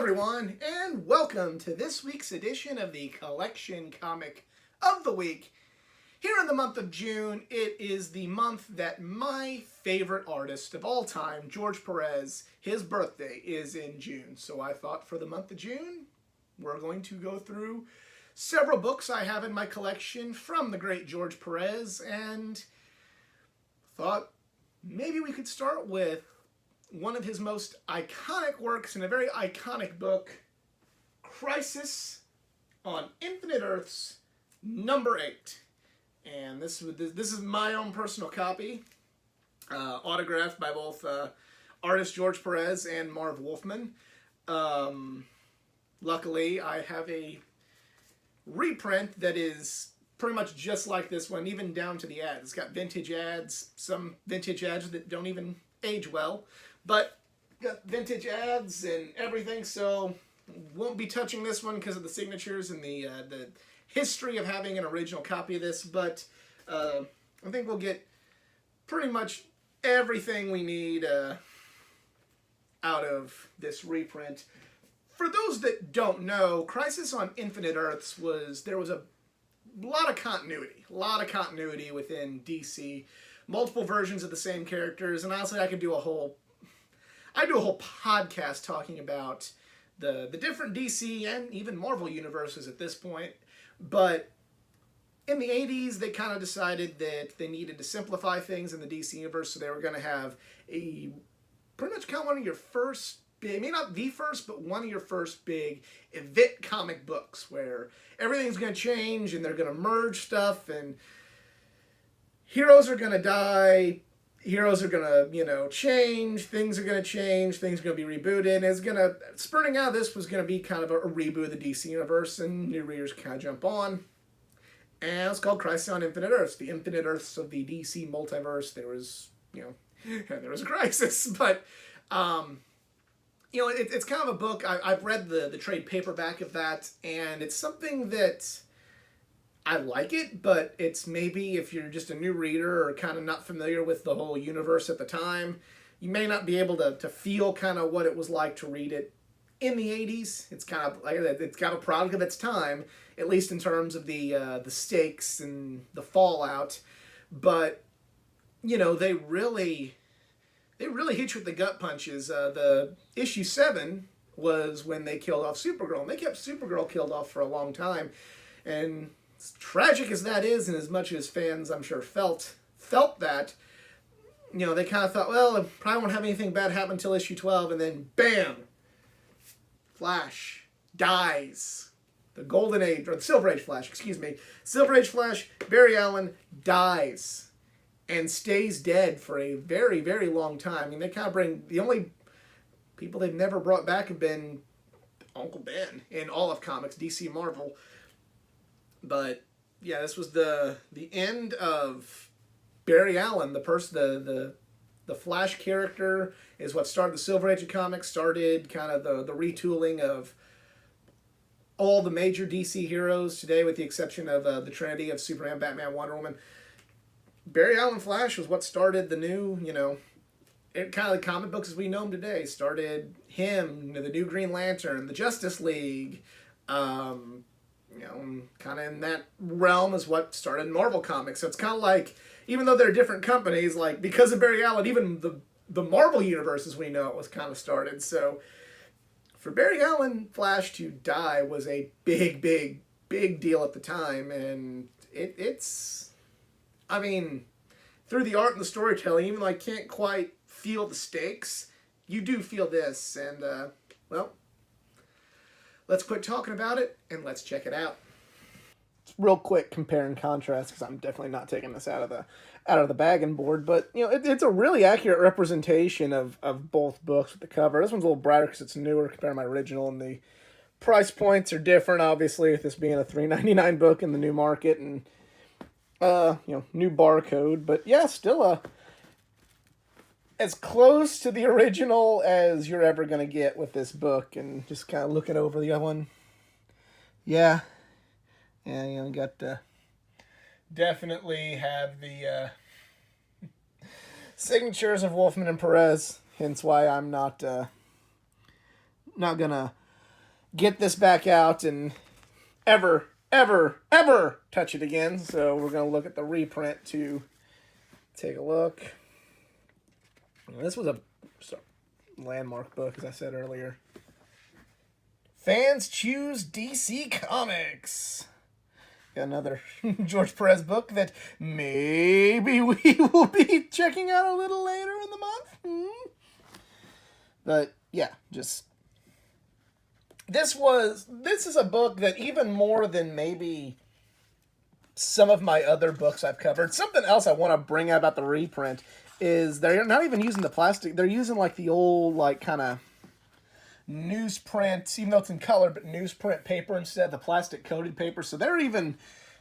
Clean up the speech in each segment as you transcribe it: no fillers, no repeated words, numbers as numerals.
everyone, and welcome to this week's edition of the Collection Comic of the Week. Here in the month of June, it is the month that my favorite artist of all time, George Perez, his birthday is in June. So I thought for the month of June, we're going to go through several books I have in my collection from the great George Perez, and thought maybe we could start with one of his most iconic works in a very iconic book, Crisis on Infinite Earths, number 8. And this is my own personal copy, autographed by both artist George Perez and Marv Wolfman. Luckily, I have a reprint that is pretty much just like this one, even down to the ads. It's got vintage ads, some vintage ads that don't even age well, but got vintage ads and everything, so won't be touching this one because of the signatures and the history of having an original copy of this, but I think we'll get pretty much everything we need out of this reprint. For those that don't know, Crisis on Infinite Earths there was a lot of continuity within DC. Multiple versions of the same characters, and honestly, I do a whole podcast talking about the different DC and even Marvel universes at this point. But in the 80s, they kind of decided that they needed to simplify things in the DC universe, so they were going to have pretty much kind of one of your first big, maybe not the first, but one of your first big event comic books where everything's going to change and they're going to merge stuff, and heroes are going to die, heroes are going to, change, things are going to change, things are going to be rebooted. Spurting out of this was going to be kind of a reboot of the DC universe, and new readers kind of jump on. And it's called Crisis on Infinite Earths, the Infinite Earths of the DC multiverse. There was, there was a crisis, but, it's kind of a book. I've read the trade paperback of that, and it's something that I like it, but it's maybe if you're just a new reader or kind of not familiar with the whole universe at the time, you may not be able to feel kind of what it was like to read it in the 80s. It's kind of like it's got a product of its time, at least in terms of the stakes and the fallout. But they really hit you with the gut punches. The issue 7 was when they killed off Supergirl, and they kept Supergirl killed off for a long time, and as tragic as that is, and as much as fans, I'm sure, felt that, they kind of thought, well, it probably won't have anything bad happen until issue 12, and then, bam! Flash dies. The Golden Age, or the Silver Age Flash, Silver Age Flash, Barry Allen, dies, and stays dead for a very, very long time. I mean, they kind of the only people they've never brought back have been Uncle Ben in all of comics, DC, Marvel. But yeah, this was the end of Barry Allen, the Flash character is what started the Silver Age of comics, started kind of the retooling of all the major DC heroes today, with the exception of the Trinity of Superman, Batman, Wonder Woman. Barry Allen Flash was what started the new, kind of the comic books as we know them today. Started him, the new Green Lantern, the Justice League, kind of in that realm is what started Marvel Comics. So it's kind of like, even though they're different companies, like, because of Barry Allen, even the Marvel universe as we know it was kind of started. So for Barry Allen Flash to die was a big, big, big deal at the time. And it's, I mean, through the art and the storytelling, even though I can't quite feel the stakes, you do feel this. And, well, let's quit talking about it, and let's check it out. Real quick compare and contrast, because I'm definitely not taking this out of the bag and board, but it's a really accurate representation of both books with the cover. This one's a little brighter because it's newer compared to my original, and the price points are different, obviously, with this being a $3.99 book in the new market and new barcode. But yeah, still as close to the original as you're ever going to get with this book. And just kind of looking over the other one, yeah, got definitely have the signatures of Wolfman and Perez, hence why I'm not gonna get this back out and ever touch it again. So we're going to look at the reprint to take a look. This was a landmark book, as I said earlier. Fans Choose DC Comics. Got another George Perez book that maybe we will be checking out a little later in the month. But yeah, just this is a book that even more than maybe some of my other books I've covered. Something else I want to bring out about the reprint is they're not even using the plastic. They're using like the old like kind of newsprint, even though it's in color, but newsprint paper instead of the plastic coated paper. So they're even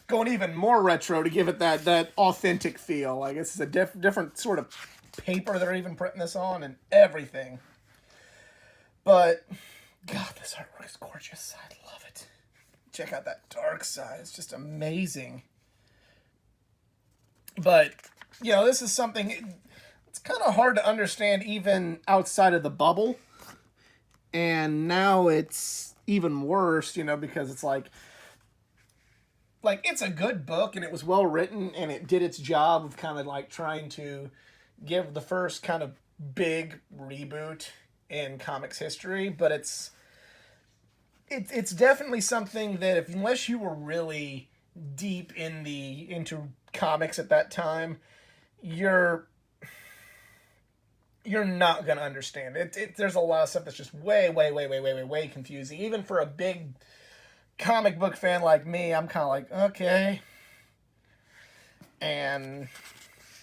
going even more retro to give it that authentic feel. Like this is a different sort of paper they're even printing this on and everything. But God, this artwork is gorgeous. I love it. Check out that dark side. It's just amazing. But, you know, this is something, it's kind of hard to understand even outside of the bubble. And now it's even worse, you know, because it's like it's a good book and it was well written and it did its job of kind of like trying to give the first kind of big reboot in comics history, but it's definitely something that unless you were really deep into comics at that time, you're not going to understand it. There's a lot of stuff that's just way confusing. Even for a big comic book fan like me, I'm kind of like, okay. And,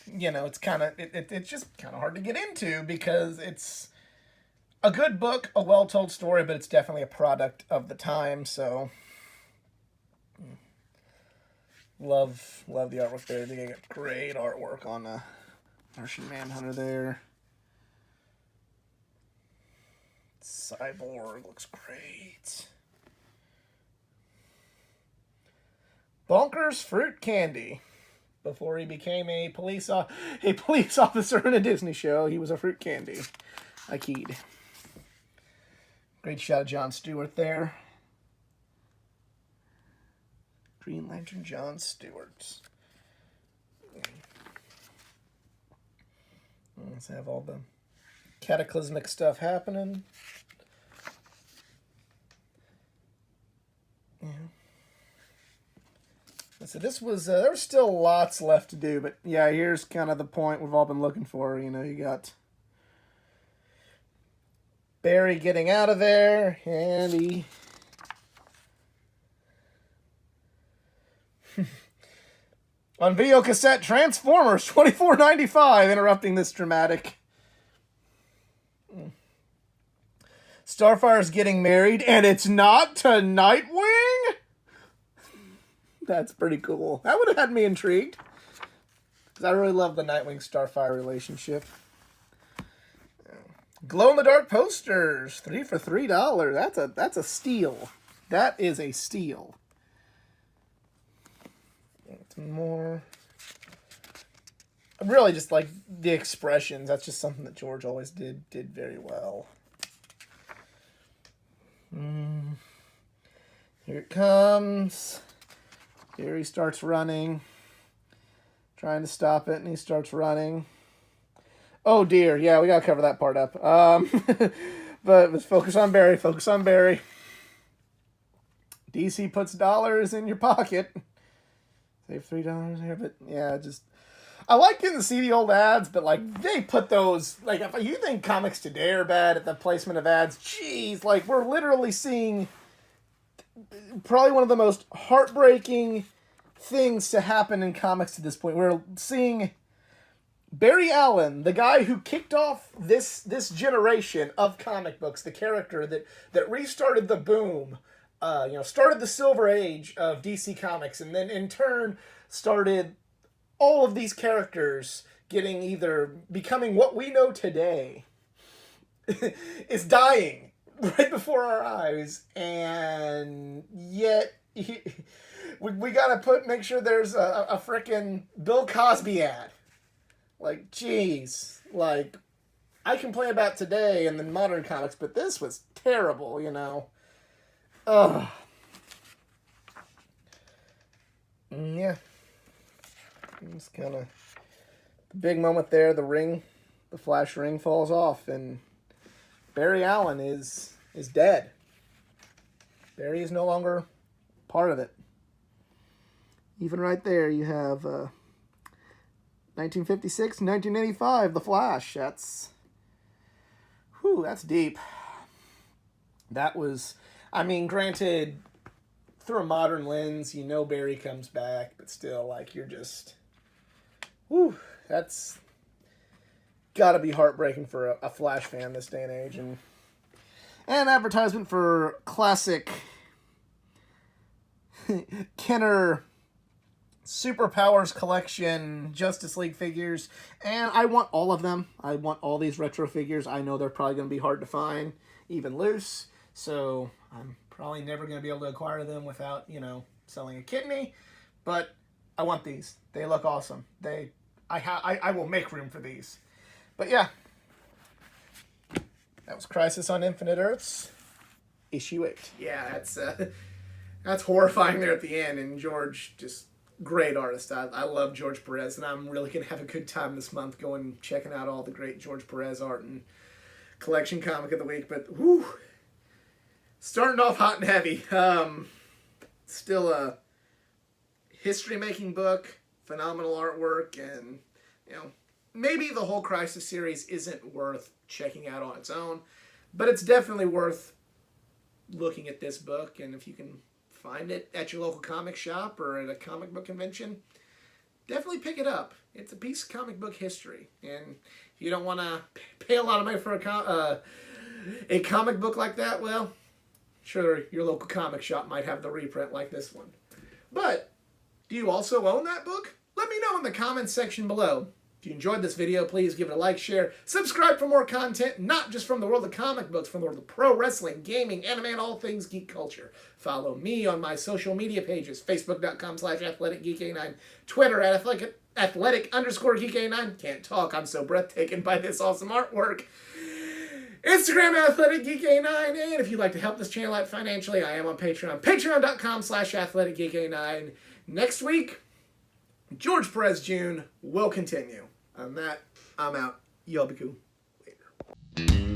you know, it's kind of, it's just kind of hard to get into because it's a good book, a well-told story, but it's definitely a product of the time, so love the artwork there. They got great artwork on Martian Manhunter there. Cyborg looks great. Bonkers Fruit Candy. Before he became a police officer in a Disney show, he was a fruit candy. I keyed. Great shot of John Stewart there. Green Lantern John Stewart. Let's have all the cataclysmic stuff happening. Yeah. So this was, there's still lots left to do, but yeah, here's kind of the point we've all been looking for. You know, you got Barry getting out of there, and he on video cassette Transformers $24.95, interrupting this dramatic. Starfire's getting married, and it's not to Nightwing? That's pretty cool. That would have had me intrigued. Because I really love the Nightwing-Starfire relationship. Glow-in-the-dark posters. 3 for $3. That's a steal. That is a steal. More. I really just like the expressions. That's just something that George always did very well. Here it comes. Here he starts running. Trying to stop it, and he starts running. Oh dear, yeah, we gotta cover that part up. But let's focus on Barry. Focus on Barry. DC puts dollars in your pocket. Save $3 here, but yeah, just I like getting to see the old ads, but like they put those like if you think comics today are bad at the placement of ads, geez, like we're literally seeing probably one of the most heartbreaking things to happen in comics to this point. We're seeing Barry Allen, the guy who kicked off this generation of comic books, the character that restarted the boom, started the Silver Age of DC Comics, and then in turn started all of these characters becoming what we know today, is dying right before our eyes, and yet we gotta make sure there's a frickin' Bill Cosby ad. Like, geez, like, I complain about today and the modern comics, but this was terrible, you know. Ugh. Yeah. It's kind of the big moment there. The Flash ring falls off, and Barry Allen is dead. Barry is no longer part of it. Even right there, you have 1956, 1985, The Flash. That's deep. That was, I mean, granted, through a modern lens, you know Barry comes back, but still, like, you're just, that's gotta be heartbreaking for a Flash fan this day and age. And advertisement for classic Kenner Superpowers collection Justice League figures, and I want all of them. I want all these retro figures. I know they're probably going to be hard to find, even loose, so I'm probably never going to be able to acquire them without, selling a kidney, but I want these. They look awesome. I will make room for these. But yeah, that was Crisis on Infinite Earths, issue 8. Yeah, that's horrifying there at the end, and George, just great artist. I love George Perez, and I'm really going to have a good time this month going checking out all the great George Perez art and collection comic of the week. But starting off hot and heavy. Still a history-making book, phenomenal artwork, and maybe the whole Crisis series isn't worth checking out on its own, but it's definitely worth looking at this book. And if you can find it at your local comic shop or at a comic book convention, definitely pick it up. It's a piece of comic book history. And if you don't want to pay a lot of money for a comic book like that, well, sure, your local comic shop might have the reprint like this one. But do you also own that book? Let me know in the comments section below. If you enjoyed this video, please give it a like, share, subscribe for more content, not just from the world of comic books, from the world of pro wrestling, gaming, anime, and all things geek culture. Follow me on my social media pages, facebook.com/athleticgeek89, Twitter at athletic_geek89. Can't talk, I'm so breathtaking by this awesome artwork. Instagram athleticgeek89, and if you'd like to help this channel out financially, I am on Patreon, patreon.com/athleticgeek89. Next week, George Perez Jr. will continue. On that, I'm out. Y'all be cool. Later.